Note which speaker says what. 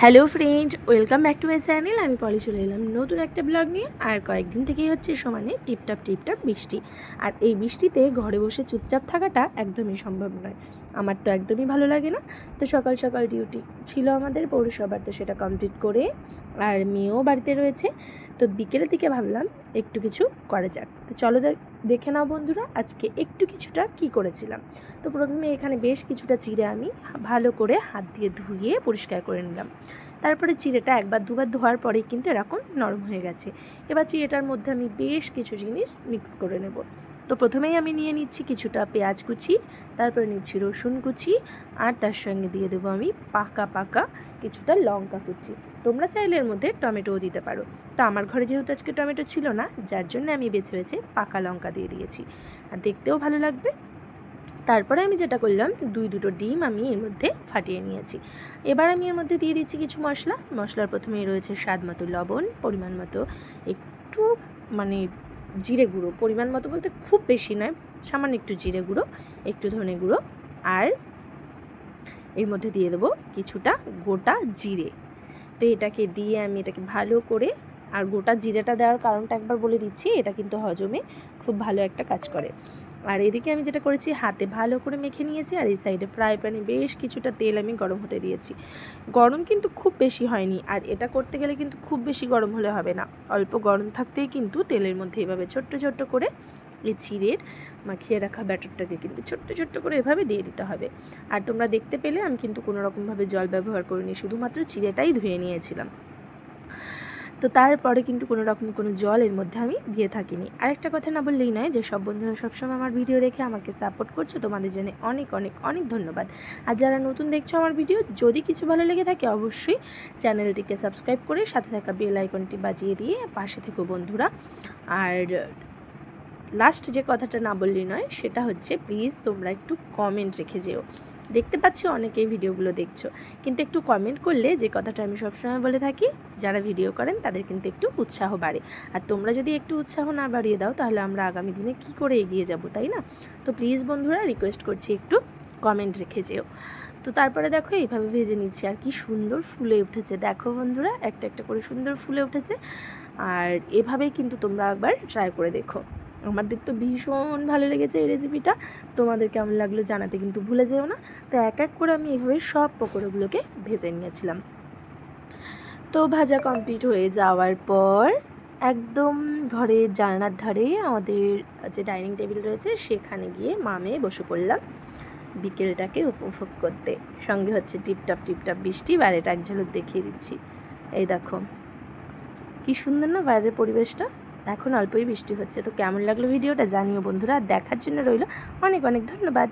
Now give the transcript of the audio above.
Speaker 1: Hello friend, welcome back to my channel. আমি পলি চলে এলাম নতুন একটা ব্লগ নিয়ে। আর কয়েকদিন থেকেই হচ্ছে সমানে টিপটাপ বৃষ্টি। আর এই বৃষ্টিতে ঘরে বসে চুপচাপ থাকাটা একদমই সম্ভব নয়। আমার তো একদমই ভালো লাগে না। তো সকাল সকাল ডিউটি ছিল আমাদের পৌরসভার, তো সেটা কমপ্লিট করে আর মেয়েও বাড়িতে রয়েছে। তো বিকেলের দিকে ভাবলাম একটু কিছু করা যাক। তো চলো দেখে নাও বন্ধুরা, আজকে একটু কিছুটা কি করেছিলাম। তো প্রথমে এখানে বেশ কিছুটা চিড়ে আমি ভালো করে হাত দিয়ে ধুয়ে পরিষ্কার করে নিলাম। তারপরে চিড়েটা একবার দুবার ধোয়ার পরেই কিন্তু এরকম নরম হয়ে গেছে। এবার চিড়েটার মধ্যে আমি বেশ কিছু জিনিস মিক্স করে নেব। তো প্রথমেই আমি নিয়ে নিচ্ছি কিছুটা পেঁয়াজ কুচি, তারপরে নিচ্ছি রসুন কুচি, আর তার সঙ্গে দিয়ে দেবো আমি পাকা কিছুটা লঙ্কা কুচি। তোমরা চাইলে এর মধ্যে টমেটোও দিতে পারো। তো আমার ঘরে যেহেতু আজকে টমেটো ছিল না, যার জন্য আমি বেছে পাকা লঙ্কা দিয়ে দিয়েছি, আর দেখতেও ভালো লাগবে। তারপরে আমি যেটা করলাম, দুটো ডিম আমি এর মধ্যে ফাটিয়ে নিয়েছি। এবার আমি এর মধ্যে দিয়ে দিচ্ছি কিছু মশলার প্রথমেই রয়েছে স্বাদ মতো লবণ, পরিমাণ মতো একটু জিরে গুঁড়ো, পরিমাণ মতো বলতে খুব বেশি নয়, সামান্য একটু জিরে গুঁড়ো, একটু ধনে গুঁড়ো, আর এর মধ্যে দিয়ে দেবো কিছুটা গোটা জিরে। তো এটাকে দিয়ে আমি এটাকে ভালো করে, আর গোটা জিরেটা দেওয়ার কারণটা একবার বলে দিচ্ছি, এটা কিন্তু হজমে খুব ভালো একটা কাজ করে। আর এদিকে আমি যেটা করেছি, হাতে ভালো করে মেখে নিয়েছি, আর এই সাইডে ফ্রাই প্যানে বেশ কিছুটা তেল আমি গরম হতে দিয়েছি। গরম কিন্তু খুব বেশি হয়নি, আর এটা করতে গেলে কিন্তু খুব বেশি গরম হলে হবে না, অল্প গরম থাকতেই কিন্তু তেলের মধ্যে এভাবে ছোট্ট করে এই চিড়ের মাখিয়ে রাখা ব্যাটারটাকে কিন্তু ছোট্ট করে এভাবে দিয়ে দিতে হবে। আর তোমরা দেখতে পেলে আমি কিন্তু কোনো রকমভাবে জল ব্যবহার করিনি, শুধুমাত্র চিড়েটাই ধুয়ে নিয়েছিলাম। তো তারপরে কিন্তু কোনো জল এর মধ্যে আমি দিয়ে থাকিনি। আরেকটা কথা না বললেই নয়, যে সব বন্ধুরা সবসময় আমার ভিডিও দেখে আমাকে সাপোর্ট করছো, তোমাদের জন্য অনেক ধন্যবাদ। আর যারা নতুন দেখছো আমার ভিডিও, যদি কিছু ভালো লেগে থাকে অবশ্যই চ্যানেলটিকে সাবস্ক্রাইব করে সাথে থাকা বেল আইকনটি বাজিয়ে দিয়ে পাশে থেকো বন্ধুরা। আর লাস্ট যে কথাটা না বললেই নয়, সেটা হচ্ছে প্লিজ তোমরা একটু কমেন্ট রেখে যেও। দেখতে পাচ্ছি অনেকেই ভিডিওগুলো দেখছো, কিন্তু একটু কমেন্ট করলে, যে কথাটা আমি সবসময় বলে থাকি, যারা ভিডিও করেন তাদের কিন্তু একটু উৎসাহ বাড়ে। আর তোমরা যদি একটু উৎসাহ না বাড়িয়ে দাও, তাহলে আমরা আগামী দিনে কি করে এগিয়ে যাব, তাই না? তো প্লিজ বন্ধুরা, রিকোয়েস্ট করছি একটু কমেন্ট রেখে যেও। তো তারপরে দেখো এইভাবে ভেজে নিচ্ছি, আর কি সুন্দর ফুলে উঠেছে। দেখো বন্ধুরা, একটা করে সুন্দর ফুলে উঠেছে। আর এভাবেই কিন্তু তোমরা একবার ট্রাই করে দেখো। আমাদের তো ভীষণ ভালো লেগেছে এই রেসিপিটা। তোমাদের কেমন লাগলো জানাতে কিন্তু ভুলে যেও না। তো এক করে আমি এইভাবে সব পকোড়াগুলোকে ভেজে নিয়েছিলাম। তো ভাজা কমপ্লিট হয়ে যাওয়ার পর একদম ঘরে জানলার ধারে আমাদের যে ডাইনিং টেবিল রয়েছে, সেখানে গিয়ে মেয়ে বসে পড়লাম বিকেলটাকে উপভোগ করতে। সঙ্গে হচ্ছে টিপটাপ বৃষ্টি, বাইরেটা এক ঝলক দেখিয়ে দিচ্ছি। এই দেখো কি সুন্দর না বাইরের পরিবেশটা। এখন অল্পই বৃষ্টি হচ্ছে। তো কেমন লাগলো ভিডিওটা জানিও বন্ধুরা। দেখার জন্য রইল অনেক ধন্যবাদ।